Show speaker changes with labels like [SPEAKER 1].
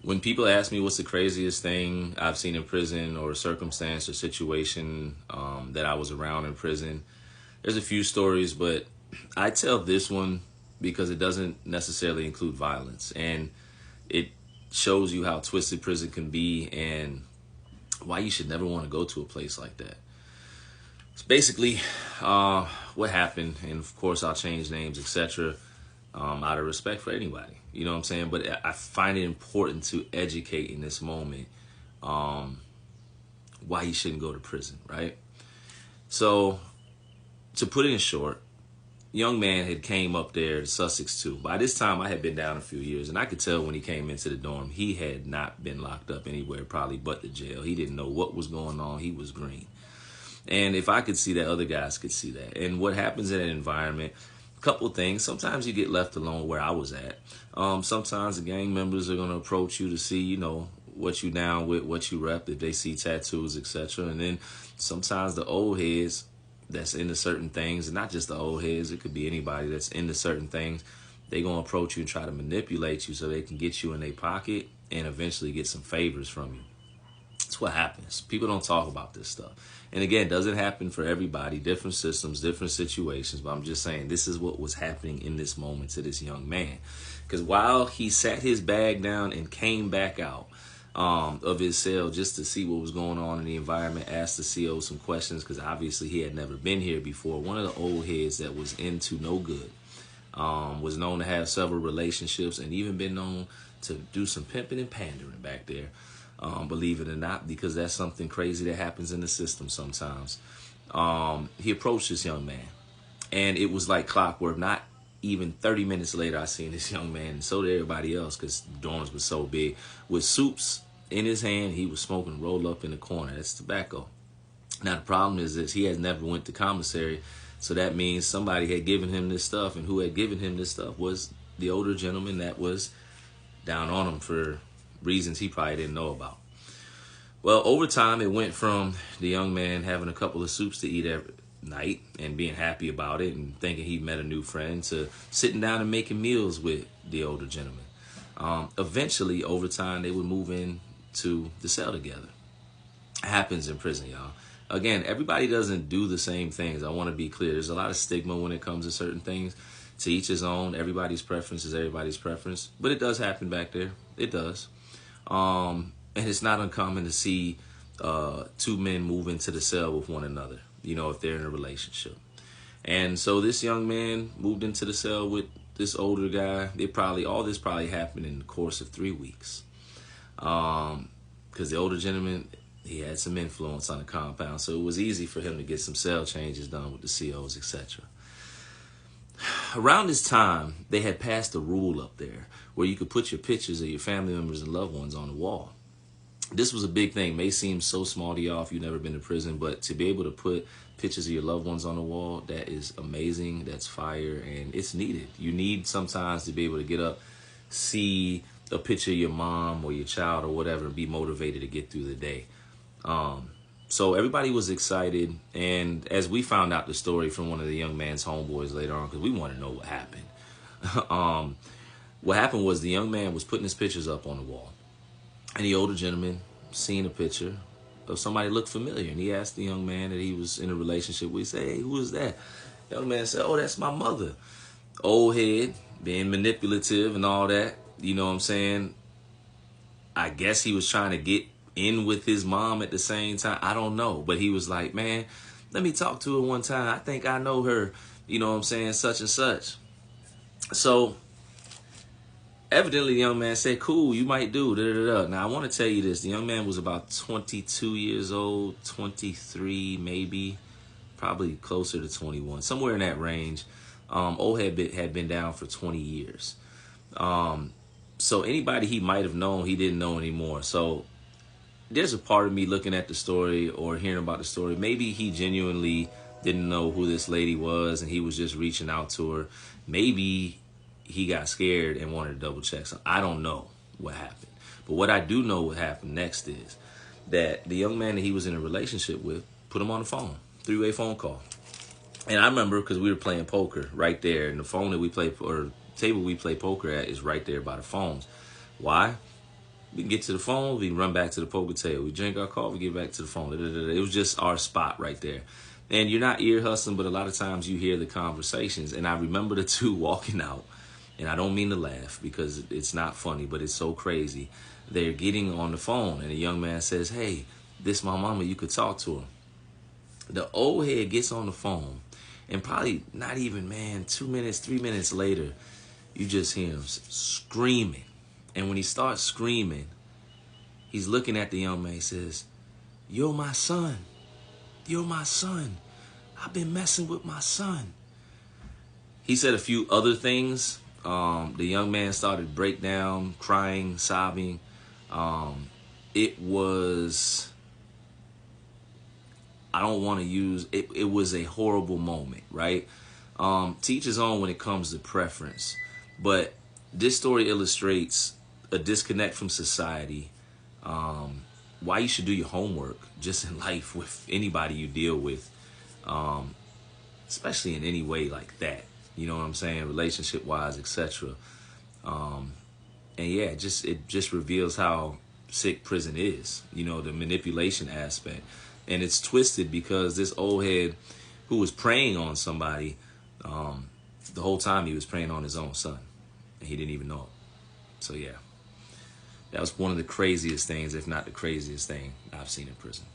[SPEAKER 1] When people ask me what's the craziest thing I've seen in prison or circumstance or situation that I was around in prison, there's a few stories, but I tell this one because it doesn't necessarily include violence. And it shows you how twisted prison can be and why you should never want to go to a place like that. It's basically what happened, and of course I'll change names, etc. Out of respect for anybody. You know what I'm saying? But I find it important to educate in this moment why you shouldn't go to prison, right? So to put it in short, young man had came up there to Sussex too. By this time, I had been down a few years, and I could tell when he came into the dorm, he had not been locked up anywhere, probably but the jail. He didn't know what was going on. He was green. And if I could see that, other guys could see that. And what happens in an environment, a couple of things. Sometimes you get left alone where I was at. Sometimes the gang members are going to approach you to see, what you down with, what you rep, if they see tattoos, etc. And then sometimes the old heads that's into certain things, and not just the old heads, it could be anybody that's into certain things, they going to approach you and try to manipulate you so they can get you in their pocket and eventually get some favors from you. That's what happens. People don't talk about this stuff. And again, it doesn't happen for everybody, different systems, different situations. But I'm just saying this is what was happening in this moment to this young man. Because while he sat his bag down and came back out of his cell just to see what was going on in the environment, asked the CO some questions because obviously he had never been here before. One of the old heads that was into no good, was known to have several relationships and even been known to do some pimping and pandering back there. Believe it or not, because that's something crazy that happens in the system sometimes. He approached this young man, and it was like clockwork. Not even 30 minutes later, I seen this young man, and so did everybody else, because the dorms were so big, with soups in his hand. He was smoking rolled up in the corner. That's tobacco. Now, the problem is this: he has never went to commissary, so that means somebody had given him this stuff, and who had given him this stuff was the older gentleman that was down on him for reasons he probably didn't know about. Well, over time, it went from the young man having a couple of soups to eat every night and being happy about it and thinking he met a new friend to sitting down and making meals with the older gentleman. Eventually, over time, they would move in to the cell together. It happens in prison, y'all. Again, everybody doesn't do the same things. I want to be clear. There's a lot of stigma when it comes to certain things. To each his own. Everybody's preference is everybody's preference. But it does happen back there. It does. And it's not uncommon to see two men move into the cell with one another, if they're in a relationship. And so this young man moved into the cell with this older guy. All this probably happened in the course of 3 weeks. Because the older gentleman, he had some influence on the compound. So it was easy for him to get some cell changes done with the COs, etc. Around this time, they had passed a rule up there where you could put your pictures of your family members and loved ones on the wall. This was a big thing. It may seem so small to y'all if you've never been to prison, but to be able to put pictures of your loved ones on the wall, that is amazing. That's fire, and it's needed. You need sometimes to be able to get up, see a picture of your mom or your child or whatever, and be motivated to get through the day. So everybody was excited, and as we found out the story from one of the young man's homeboys later on, because we want to know what happened. What happened was the young man was putting his pictures up on the wall, and the older gentleman seen a picture of somebody looked familiar, and he asked the young man that he was in a relationship with, he said, "Hey, who is that?" The young man said, "Oh, that's my mother." Old head, being manipulative and all that, you know what I'm saying? I guess he was trying to get in with his mom at the same time. I don't know. But he was like, "Man, let me talk to her one time. I think I know her, you know what I'm saying, such and such." So evidently the young man said, "Cool, you might do, da da da." Now I want to tell you this. The young man was about 22 years old, 23 maybe, probably closer to 21, somewhere in that range. Old had been down for 20 years. So anybody he might have known, he didn't know anymore. So there's a part of me looking at the story or hearing about the story. Maybe he genuinely didn't know who this lady was and he was just reaching out to her. Maybe he got scared and wanted to double check. So I don't know what happened. But what I do know what happened next is that the young man that he was in a relationship with put him on the phone, three-way phone call. And I remember because we were playing poker right there, and the phone that we play, or table we play poker at, is right there by the phones. Why? We can get to the phone, we can run back to the poker table. We drink our coffee, get back to the phone. It was just our spot right there. And you're not ear hustling, but a lot of times you hear the conversations. And I remember the two walking out, and I don't mean to laugh because it's not funny, but it's so crazy. They're getting on the phone, and a young man says, "Hey, this my mama, you could talk to her." The old head gets on the phone, and probably not even, man, 2 minutes, 3 minutes later, you just hear him screaming. And when he starts screaming, he's looking at the young man. He says, "You're my son. You're my son. I've been messing with my son." He said a few other things. The young man started break down, crying, sobbing. It was, I don't want to use, it was a horrible moment, right? Teach his own when it comes to preference. But this story illustrates a disconnect from society, why you should do your homework just in life with anybody you deal with, especially in any way like that. You know what I'm saying? Relationship wise, etc. And yeah, it just reveals how sick prison is. You know, the manipulation aspect. And it's twisted because this old head who was preying on somebody, the whole time he was preying on his own son. And he didn't even know it. So yeah, that was one of the craziest things, if not the craziest thing I've seen in prison.